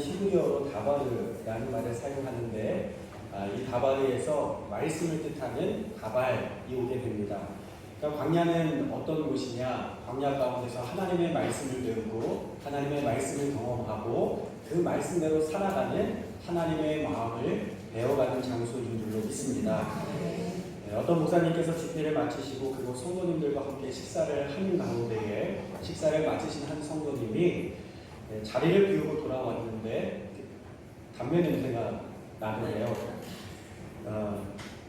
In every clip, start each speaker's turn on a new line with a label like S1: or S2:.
S1: 히브리어로 다바르라는 말을 사용하는데 이 다바르에서 말씀을 뜻하는 다발이 오게 됩니다. 그러니까 광야는 어떤 곳이냐? 광야 가운데서 하나님의 말씀을 배우고 하나님의 말씀을 경험하고 그 말씀대로 살아가는 하나님의 마음을 배워가는 장소인 줄로 믿습니다. 어떤 목사님께서 집회를 마치시고 그리고 성도님들과 함께 식사를 하는 가운데에 식사를 마치신 한 성도님이 자리를 비우고 돌아왔는데 담배 냄새가 나네요.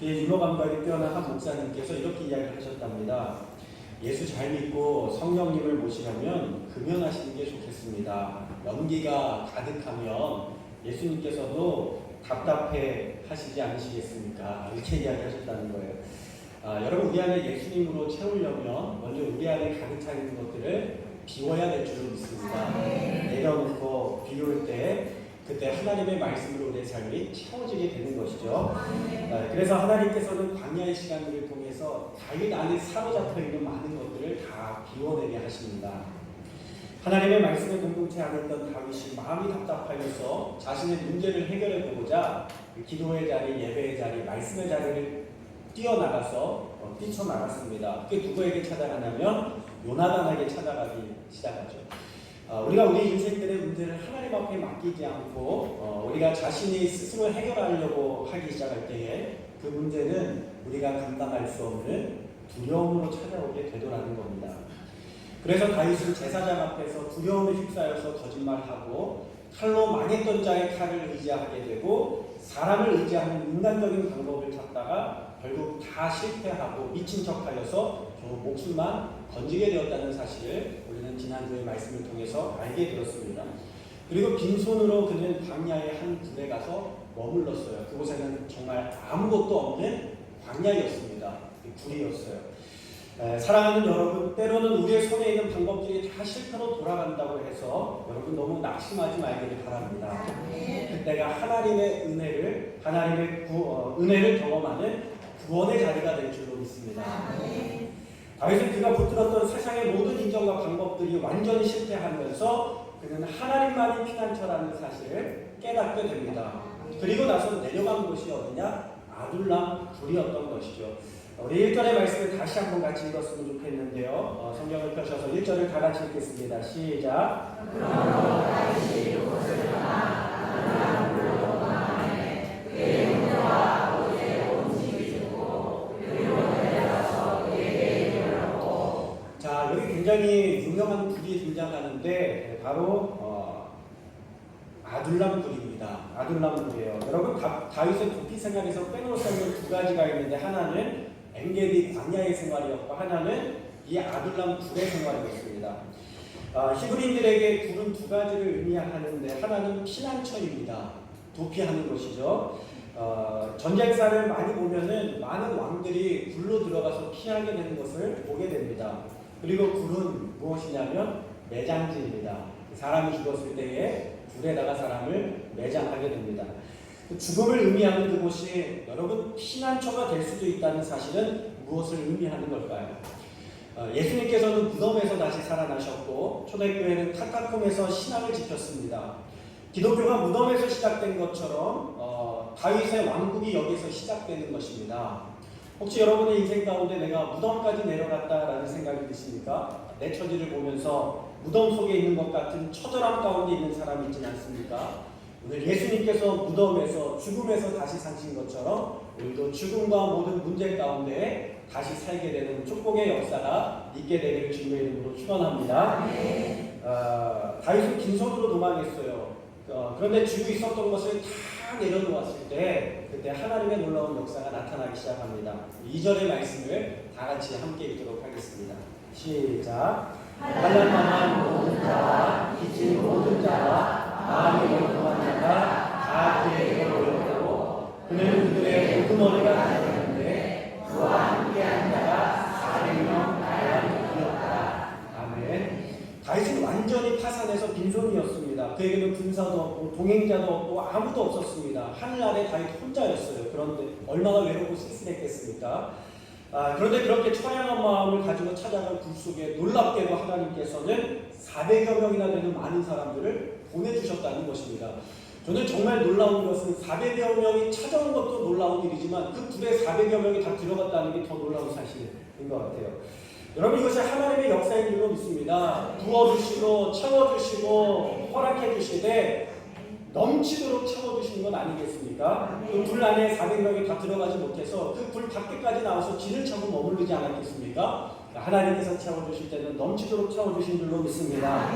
S1: 유머 감각이 뛰어난 한 목사님께서 이렇게 이야기를 하셨답니다. 예수 잘 믿고 성령님을 모시려면 금연하시는 게 좋겠습니다. 연기가 가득하면 예수님께서도 답답해 하시지 않으시겠습니까? 이렇게 이야기하셨다는 거예요. 여러분, 우리 안에 예수님으로 채우려면 먼저 우리 안에 가득 차 있는 것들을 비워야 될 줄로 믿습니다. 내려놓고 비울 때 그때 하나님의 말씀으로 우리의 삶이 채워지게 되는 것이죠. 그래서 하나님께서는 광야의 시간들을 통해서 다윗 안에 사로잡혀 있는 많은 것들을 다 비워내게 하십니다. 하나님의 말씀에 공동체 안에 있던 다윗이 마음이 답답하여서 자신의 문제를 해결해 보고자 기도의 자리, 예배의 자리, 말씀의 자리를 뛰쳐나갔습니다. 그게 누구에게 찾아가냐면 요나단에게 찾아가기 시작하죠. 우리가 우리 인생들의 문제를 하나님 앞에 맡기지 않고 우리가 자신이 스스로 해결하려고 하기 시작할 때에 그 문제는 우리가 감당할 수 없는 두려움으로 찾아오게 되더라는 겁니다. 그래서 다윗은 제사장 앞에서 두려움에 휩싸여서 거짓말하고 칼로 망했던 자의 칼을 의지하게 되고 사람을 의지하는 인간적인 방법을 찾다가 결국 다 실패하고 미친 척하여서 결국 목숨만 건지게 되었다는 사실을 우리는 지난주의 말씀을 통해서 알게 되었습니다. 그리고 빈손으로 그는 광야의 한 굴에 가서 머물렀어요. 그곳에는 정말 아무것도 없는 광야였습니다. 굴이었어요. 사랑하는 여러분, 때로는 우리의 손에 있는 방법들이 다 실패로 돌아간다고 해서 여러분 너무 낙심하지 말기를 바랍니다. 그때가 하나님의 은혜를 경험하는 구원의 자리가 될 줄로 믿습니다. 다윗은 그가 붙들었던 세상의 모든 인정과 방법들이 완전히 실패하면서 그는 하나님만이 피난처라는 사실을 깨닫게 됩니다. 그리고 나서 내려간 곳이 어디냐? 아둘람 굴이었던 것이죠. 우리 1절의 말씀을 다시 한번 같이 읽었으면 좋겠는데요. 성경을 펴셔서 1절을 다 같이 읽겠습니다. 시작. 자, 여기 굉장히 유명한 굴이 등장하는데 바로 아둘람 굴입니다. 아둘람 굴이에요. 여러분, 다윗의 도피 생활에서 빼놓을 수 없는 두 가지가 있는데 하나는 엔게디 광야의 생활이었고 하나는 이 아둘람 굴의 생활이었습니다. 히브리인들에게 굴은 두 가지를 의미하는데 하나는 피난처입니다. 도피하는 곳이죠. 전쟁사를 많이 보면은 많은 왕들이 굴로 들어가서 피하게 되는 것을 보게 됩니다. 그리고 굴은 무엇이냐면 매장지입니다. 사람이 죽었을 때에 굴에다가 사람을 매장하게 됩니다. 죽음을 의미하는 그곳이 여러분 피난처가 될 수도 있다는 사실은 무엇을 의미하는 걸까요? 예수님께서는 무덤에서 다시 살아나셨고 초대교회는 카타콤에서 신앙을 지켰습니다. 기독교가 무덤에서 시작된 것처럼 다윗의 왕국이 여기서 시작되는 것입니다. 혹시 여러분의 인생 가운데 내가 무덤까지 내려갔다라는 생각이 드십니까? 내 처지를 보면서 무덤 속에 있는 것 같은 처절함 가운데 있는 사람이 있지 않습니까? 오늘 예수님께서 무덤에서 죽음에서 다시 사신 것처럼 우리도 죽음과 모든 문제 가운데 다시 살게 되는 축복의 역사가 있게 되기를 주님의 이름으로 축원합니다. 다윗은 빈손으로 도망했어요. 그런데 쥐고 있었던 것을 다 내려놓았을 때 그때 하나님의 놀라운 역사가 나타나기 시작합니다. 2절의 말씀을 다 같이 함께 읽도록 하겠습니다. 시작. 환난당한 모든 자와 빚진 모든 자와 마음이 고통한 자가 다 그에게 모였고 그는 그들의 우두머리가 되었는데 그와 함께한 자가 400명 가량이 되었다. 아멘. 다윗은 완전히 파산해서 빈손이었습니다. 그에게는 군사도 없고 동행자도 없고 아무도 없었습니다. 하늘 아래 다윗 혼자였어요. 그런데 얼마나 외롭고 쓸쓸했겠습니까? 그런데 그렇게 처량한 마음을 가지고 찾아간 굴 속에 놀랍게도 하나님께서는 400여 명이나 되는 많은 사람들을 보내주셨다는 것입니다. 저는 정말 놀라운 것은 400여 명이 찾아온 것도 놀라운 일이지만 그 불에 400여 명이 다 들어갔다는 게 더 놀라운 사실인 것 같아요. 여러분, 이것이 하나님의 역사인 줄로 믿습니다. 부어주시고 채워주시고 허락해주시되 넘치도록 채워주시는 건 아니겠습니까? 그 불 안에 400명이 다 들어가지 못해서 그 불 밖에까지 나와서 진을 차고 머무르지 않았겠습니까? 하나님께서 채워주실 때는 넘치도록 채워주신 줄로 믿습니다.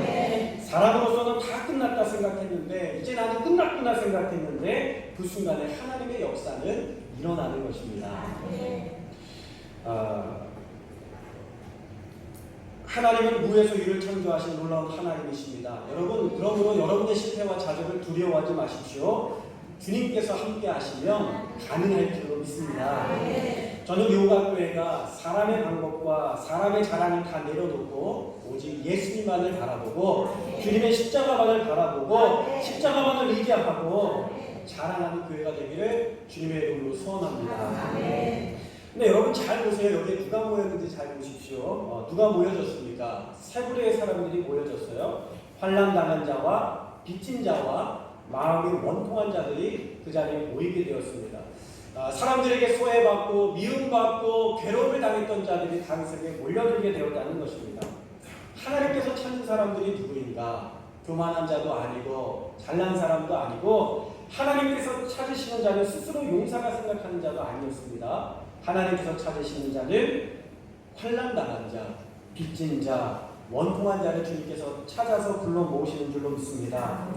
S1: 사람으로서는 다 끝났다 생각했는데 이제 나도 끝났구나 생각했는데 그 순간에 하나님의 역사는 일어나는 것입니다. 하나님은 무에서 유를 창조하신 놀라운 하나님이십니다. 여러분, 그러므로 여러분의 실패와 좌절을 두려워하지 마십시오. 주님께서 함께 하시면 가능할 줄로 믿습니다. 저는 요가교회가 사람의 방법과 사람의 자랑을 다 내려놓고 오직 예수님만을 바라보고 주님의 십자가만을 바라보고 십자가만을 의지하고 자랑하는 교회가 되기를 주님의 이름으로 소원합니다. 근데 여러분 잘 보세요. 여기에 누가 모였는지 잘 보십시오. 누가 모여졌습니까? 세 부류의 사람들이 모여졌어요. 환난당한 자와 빚진 자와 마음이 원통한 자들이 그 자리에 모이게 되었습니다. 사람들에게 소외받고 미움받고 괴로움을 당했던 자들이 다윗에게 몰려들게 되었다는 것입니다. 하나님께서 찾는 사람들이 누구인가? 교만한 자도 아니고 잘난 사람도 아니고 하나님께서 찾으시는 자는 스스로 용사가 생각하는 자도 아니었습니다. 하나님께서 찾으시는 자는 환난당한 자, 빚진 자, 원통한 자를 주님께서 찾아서 불러 모으시는 줄로 믿습니다.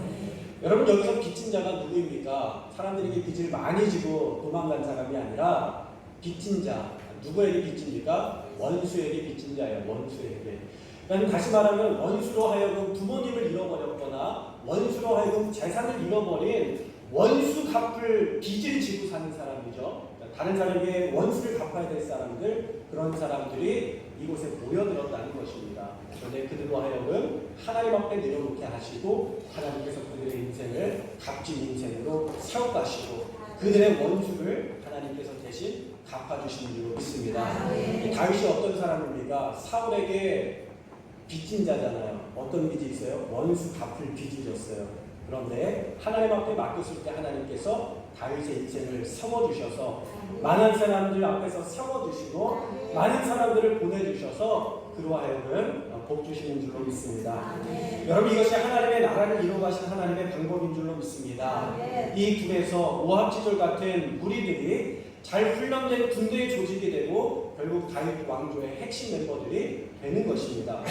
S1: 여러분, 여기서 빚진 자가 누구입니까? 사람들에게 빚을 많이 지고 도망간 사람이 아니라 빚진 자. 누구에게 빚집니까? 원수에게 빚진 자예요. 원수에게. 그러니까 다시 말하면 원수로 하여금 부모님을 잃어버렸거나 원수로 하여금 재산을 잃어버린 원수 갚을 빚을 지고 사는 사람이죠. 다른 사람에게 원수를 갚아야 될 사람들, 그런 사람들이 이곳에 모여들었다는 것입니다. 그런데 그들로 하여금 하나님 앞에 내려놓게 하시고 하나님께서 그들의 인생을 값진 인생으로 세워가시고 그들의 원수를 하나님께서 대신 갚아주시는 줄로 믿습니다. 다윗이 어떤 사람입니까? 사울에게 빚진 자잖아요. 어떤 빚이 있어요? 원수 갚을 빚이 졌어요. 그런데 하나님 앞에 맡겼을 때 하나님께서 다윗의 인생을 세워주셔서 많은 사람들 앞에서 세워주시고 많은 사람들을 보내주셔서 그로 하여금 복 주시는 줄로 믿습니다. 여러분, 이것이 하나님의 나라를 이루어가신 하나님의 방법인 줄로 믿습니다. 이 둘에서 오합지졸 같은 무리들이 잘 훈련된 군대의 조직이 되고 결국 다윗 왕조의 핵심 멤버들이 되는 것입니다.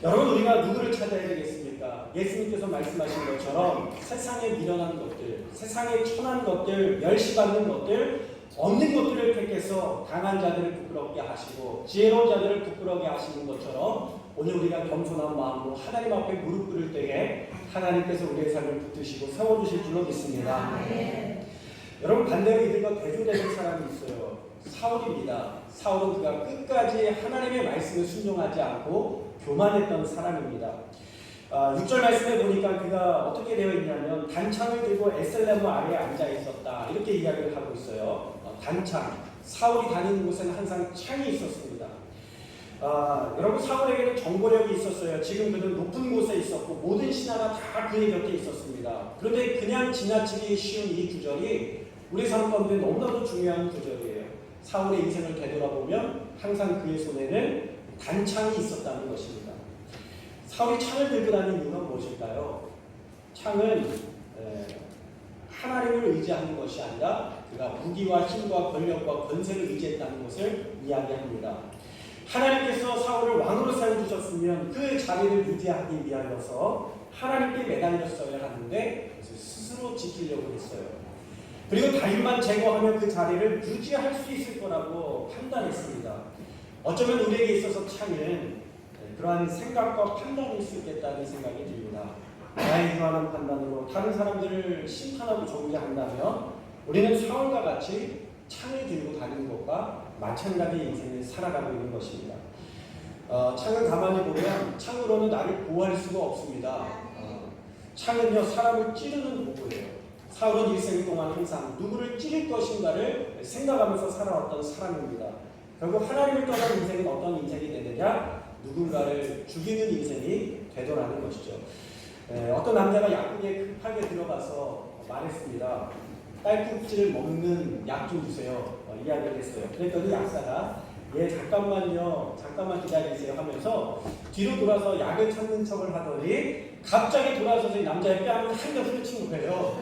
S1: 여러분, 우리가 누구를 찾아야 되겠습니까? 예수님께서 말씀하신 것처럼 세상에 미련한 것들, 세상에 천한 것들, 멸시받는 것들, 없는 것들을 택해서 강한 자들을 부끄럽게 하시고 지혜로운 자들을 부끄럽게 하시는 것처럼 오늘 우리가 겸손한 마음으로 하나님 앞에 무릎 꿇을 때에 하나님께서 우리의 삶을 붙드시고 세워주실 줄로 믿습니다. 여러분, 반대로 이들과 대조되는 사람이 있어요. 사울입니다. 사울은 그가 끝까지 하나님의 말씀을 순종하지 않고 교만했던 사람입니다. 6절 말씀에 보니까 그가 어떻게 되어 있냐면 단창을 들고 에셀레무 아래에 앉아 있었다, 이렇게 이야기를 하고 있어요. 단창, 사울이 다니는 곳에는 항상 창이 있었습니다. 여러분, 사울에게는 정보력이 있었어요. 지금 그는 높은 곳에 있었고 모든 신하가 다 그의 곁에 있었습니다. 그런데 그냥 지나치기 쉬운 이 구절이 우리 삶 가운데 너무나도 중요한 구절이에요. 사울의 인생을 되돌아보면 항상 그의 손에는 단창이 있었다는 것입니다. 사울이 창을 들고 다니는 이유가 무엇일까요? 창은 하나님을 의지하는 것이 아니라 그가 무기와 힘과 권력과 권세를 의지했다는 것을 이야기합니다. 하나님께서 사울을 왕으로 세워주셨으면 그 자리를 유지하기 위하여서 하나님께 매달렸어야 하는데 그것을 스스로 지키려고 했어요. 그리고 다윗만 제거하면 그 자리를 유지할 수 있을 거라고 판단했습니다. 어쩌면 우리에게 있어서 창은 그러한 생각과 판단일 수 있겠다는 생각이 듭니다. 나의 유한한 판단으로 다른 사람들을 심판하고 정죄한다면 우리는 사울과 같이 창을 들고 다니는 것과 마찬가지의 인생을 살아가고 있는 것입니다. 창을 가만히 보면 창으로는 나를 보호할 수가 없습니다. 창은요, 사람을 찌르는 도구예요. 사울은 일생 동안 항상 누구를 찌를 것인가를 생각하면서 살아왔던 사람입니다. 결국 하나님을 떠난 인생은 어떤 인생이 되느냐? 누군가를 죽이는 인생이 되더라는 것이죠. 어떤 남자가 약국에 급하게 들어가서 말했습니다. 딸꾹질을 먹는 약 좀 주세요. 이야기를 했어요. 그랬더니 약사가 예 잠깐만 기다리세요 하면서 뒤로 돌아서 약을 찾는 척을 하더니 갑자기 돌아서서 이 남자의 뺨을 한 대 후려친 거예요.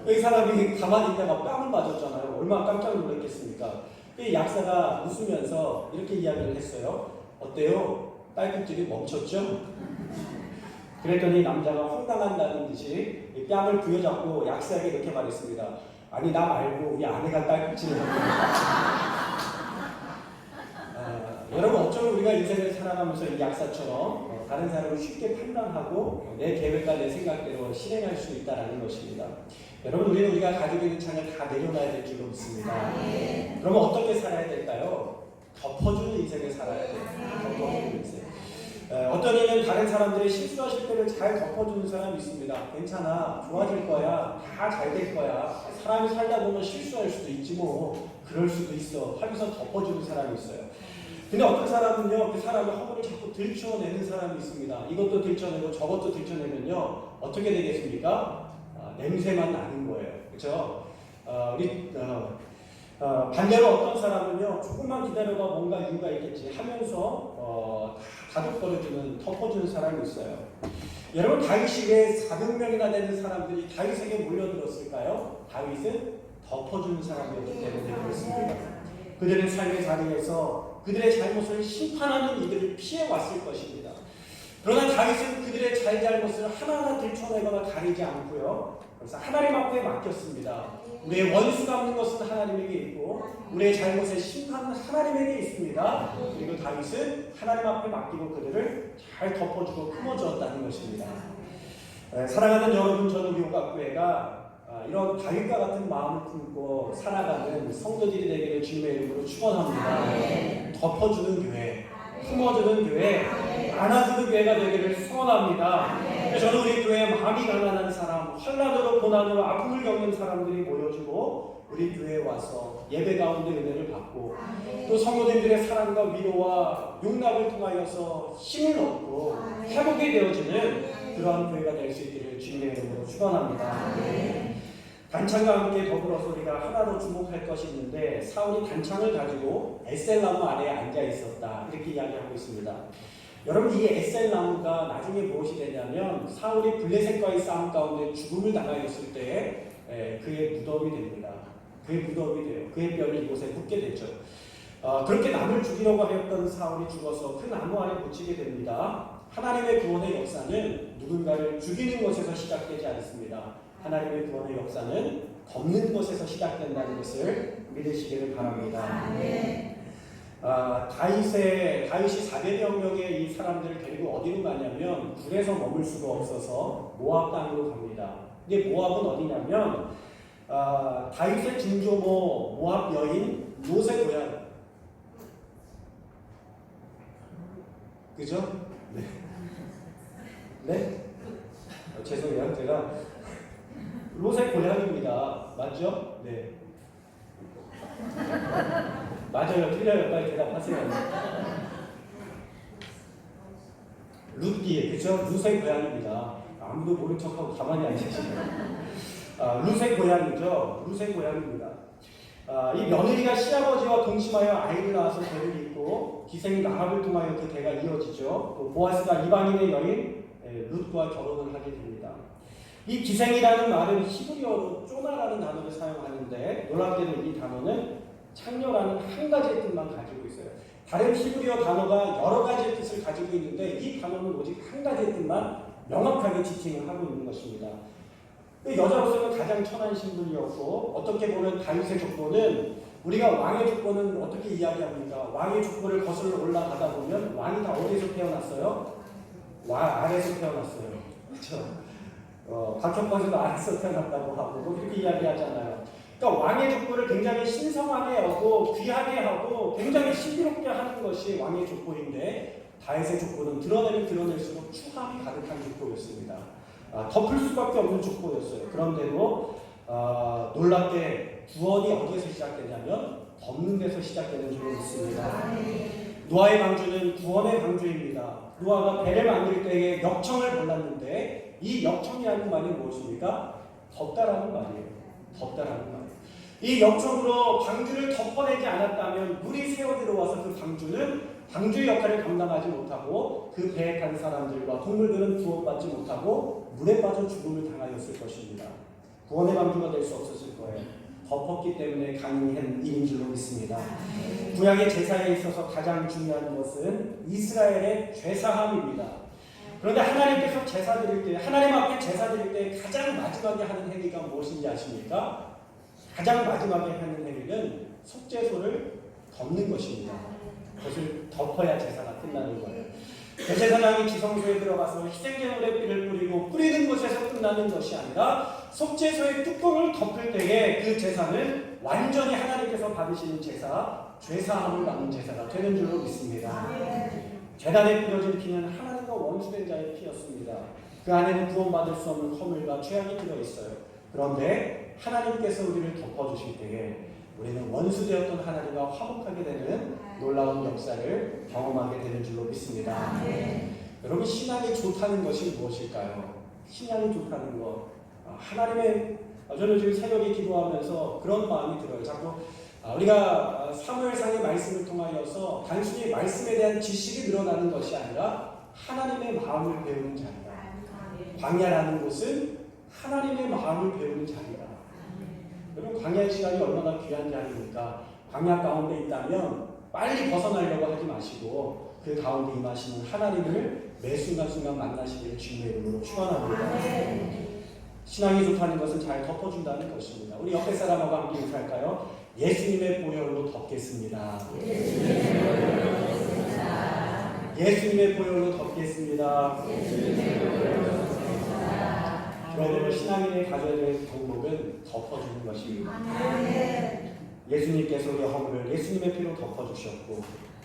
S1: 이 사람이 가만히 있다가 뺨을 맞았잖아요. 얼마나 깜짝 놀랐겠습니까? 이 약사가 웃으면서 이렇게 이야기를 했어요. 어때요? 딸꾹질이 멈췄죠? 그랬더니 남자가 황당한다는 듯이 이 뺨을 부여잡고 약사에게 이렇게 말했습니다. 아니 나 말고 우리 아내가 딸꾹질을 했거든요. 여러분 어쩌면 우리가 인생을 살아가면서 이 약사처럼 다른 사람을 쉽게 판단하고 내 계획과 내 생각대로 실행할 수 있다는 것입니다. 여러분 우리가 가지고 있는 창을 다 내려놔야 될 줄로 믿습니다. 그러면 어떻게 살아야 될까요? 덮어주는 인생을 살아야 돼요. 덮어주는 인생. 어떤 이는 다른 사람들의 실수와 실패를 잘 덮어주는 사람이 있습니다. 괜찮아, 좋아질 거야, 다 잘 될 거야. 사람이 살다 보면 실수할 수도 있지 뭐 그럴 수도 있어 하면서 덮어주는 사람이 있어요. 근데 어떤 사람은요, 그 사람의 허물을 자꾸 들춰내는 사람이 있습니다. 이것도 들춰내고 저것도 들춰내면요, 어떻게 되겠습니까? 냄새만 나는 거예요. 그렇죠? 반대로 어떤 사람은요, 조금만 기다려봐 뭔가 이유가 있겠지 하면서 다독거려주는, 덮어주는 사람이 있어요. 여러분 다윗이 왜 400명이나 되는 사람들이 다윗에게 몰려들었을까요? 다윗은 덮어주는 사람이었기 때문에 그렇습니다. 그들의 삶의 자리에서 그들의 잘못을 심판하는 이들을 피해왔을 것입니다. 그러나 다윗은 그들의 잘못을 하나하나 들춰내거나 가리지 않고요. 그래서 하나님 앞에 맡겼습니다. 우리의 원수 갚는 것은 하나님에게 있고 우리의 잘못의 심판은 하나님에게 있습니다. 그리고 다윗은 하나님 앞에 맡기고 그들을 잘 덮어주고 품어주었다는 것입니다. 사랑하는 여러분, 저는 우리 오각교회가 이런 다윗과 같은 마음을 품고 살아가는 성도들이 되기를 주님의 이름으로 축원합니다. 덮어주는 교회, 품어주는 교회, 안아주는 교회가 되기를 소원합니다. 저는 우리 교회에 마음이 가난한 사람, 환난으로 고난으로 아픔을 겪는 사람들이 모여주고 우리 교회에 와서 예배 가운데 은혜를 받고 또 성도들의 사랑과 위로와 용납을 통하여서 힘을 얻고 회복이 되어지는 그러한 교회가 될 수 있기를 주님의 이름으로 축원합니다. 단창과 함께 더불어서 우리가 하나로 주목할 것이 있는데 사울이 단창을 가지고 에셀나무 아래에 앉아 있었다 이렇게 이야기하고 있습니다. 여러분 이 에셀나무가 나중에 무엇이 되냐면 사울이 블레셋과의 싸움 가운데 죽음을 당하였을 때 그의 무덤이 됩니다. 그의 무덤이 돼요. 그의 뼈를 이곳에 묻게 되죠. 그렇게 남을 죽이려고 하였던 사울이 죽어서 그 나무 아래 묻히게 됩니다. 하나님의 구원의 역사는 누군가를 죽이는 것에서 시작되지 않습니다. 하나님의 구원의 역사는 덮는 것에서 시작된다는 것을 믿으시기를 바랍니다. 다윗이 400여 명의 이 사람들을 데리고 어디로 가냐면 굴에서 머물 수가 없어서 모압 땅으로 갑니다. 근데 모압은 어디냐면 다윗의 증조모 모압 여인 롯의 고향. 그죠? 네. 네? 죄송해요. 제가 롯의 고향입니다. 맞죠? 네. 맞아요. 틀려요. 빨리 대답하세요. 룻기에 그죠? 룻의 고향입니다. 아무도 모른 척하고 가만히 앉으시네요. 룻의 고향이죠. 룻의 고향입니다. 이 며느리가 시아버지와 동침하여 아이를 낳아서 대를 잇고 기생 라합을 통하여 그 대가 이어지죠. 또 보아스가 이방인의 여인 룻과 결혼을 하게 됩니다. 이 기생이라는 말은 히브리어로 쪼나라는 단어를 사용하는데 놀랍게도 이 단어는 창녀라는 한 가지의 뜻만 가지고 있어요. 다른 히브리어 단어가 여러 가지의 뜻을 가지고 있는데 이 단어는 오직 한 가지의 뜻만 명확하게 지칭을 하고 있는 것입니다. 여자로서는 가장 천한 신분이었고 어떻게 보면 다윗의 족보는 우리가 왕의 족보는 어떻게 이야기합니까? 왕의 족보를 거슬러 올라가다 보면 왕이 다 어디서 태어났어요? 아래에서 태어났어요. 그렇죠? 박형권에도 아래에서 태어났다고 하고 그렇게 이야기하잖아요. 그러니까 왕의 족보를 굉장히 신성하게 하고 귀하게 하고 굉장히 신비롭게 하는 것이 왕의 족보인데 다윗의 족보는 드러내면 드러낼수록 추함이 가득한 족보였습니다. 덮을 수밖에 없는 족보였어요. 그런데도 놀랍게 구원이 어디에서 시작되냐면 덮는 데서 시작되는 줄로 믿습니다. 노아의 방주는 구원의 방주입니다. 노아가 배를 만들 때에 역청을 골랐는데 이 역청이라는 말이 무엇입니까? 덮다라는 말이에요. 덮다라는 말이에요. 이 역청으로 방주를 덮어내지 않았다면 물이 새어 들어와서 그 방주의 역할을 감당하지 못하고 그 배에 탄 사람들과 동물들은 구원받지 못하고 물에 빠져 죽음을 당하였을 것입니다. 구원의 방주가 될 수 없었을 거예요. 덮었기 때문에 가능한 일인 줄로 믿습니다. 구약의 제사에 있어서 가장 중요한 것은 이스라엘의 죄사함입니다. 그런데 하나님께서 제사 드릴 때, 하나님 앞에 제사 드릴 때 가장 마지막에 하는 행위가 무엇인지 아십니까? 가장 마지막에 하는 행위는 속죄소를 덮는 것입니다. 그것을 덮어야 제사가 끝나는 거예요. 대제사장이 지성소에 들어가서 희생제물의 피를 뿌리고 뿌리는 곳에서 끝나는 것이 아니라 속죄소의 뚜껑을 덮을 때에 그 제사는 완전히 하나님께서 받으시는 제사, 죄사함을 받는 제사가 되는 줄로 믿습니다. 제단에 뿌려진 피는 하나님과 원수된 자의 피였습니다. 그 안에는 구원받을 수 없는 허물과 죄악이 들어있어요. 그런데 하나님께서 우리를 덮어주실 때에 우리는 원수되었던 하나님과 화목하게 되는 놀라운 역사를 경험하게 되는 줄로 믿습니다. 여러분, 신앙이 좋다는 것이 무엇일까요? 신앙이 좋다는 것, 저는 지금 새벽에 기도하면서 그런 마음이 들어요. 자꾸 우리가 사무엘상의 말씀을 통하여서 단순히 말씀에 대한 지식이 늘어나는 것이 아니라 하나님의 마음을 배우는 자리다. 광야라는 곳은 하나님의 마음을 배우는 자리다. 여러분, 광야의 시간이 얼마나 귀한 자리입니까? 광야 가운데 있다면 빨리 벗어나려고 하지 마시고 그 가운데 임하시는 하나님을 매 순간순간 만나시기를 주님의 이름으로 축원합니다. 신앙이 좋다는 것은 잘 덮어준다는 것입니다. 우리 옆에 사람하고 함께 인사할까요? 예수님의 보혈로 덮겠습니다. 예수님의 보혈로 덮겠습니다. 여러분, 신앙인이 가져야 될 덕목은 덮어주는 것입니다. 예수님께서 우리의 허물을 예수님의 피로 덮어주셨고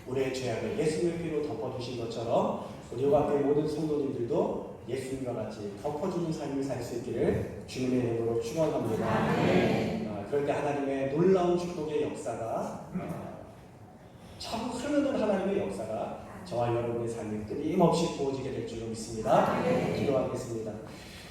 S1: 우리의 죄악을 예수님의 피로 덮어주신 것처럼 우리와 함께 모든 성도님들도 예수님과 같이 덮어주는 삶을 살 수 있기를 주님의 이름으로 축원합니다. 그럴 때 하나님의 놀라운 축복의 역사가 참 흐르는 하나님의 역사가 저와 여러분의 삶에 끊임없이 부어지게 될 줄로 믿습니다. 기도하겠습니다.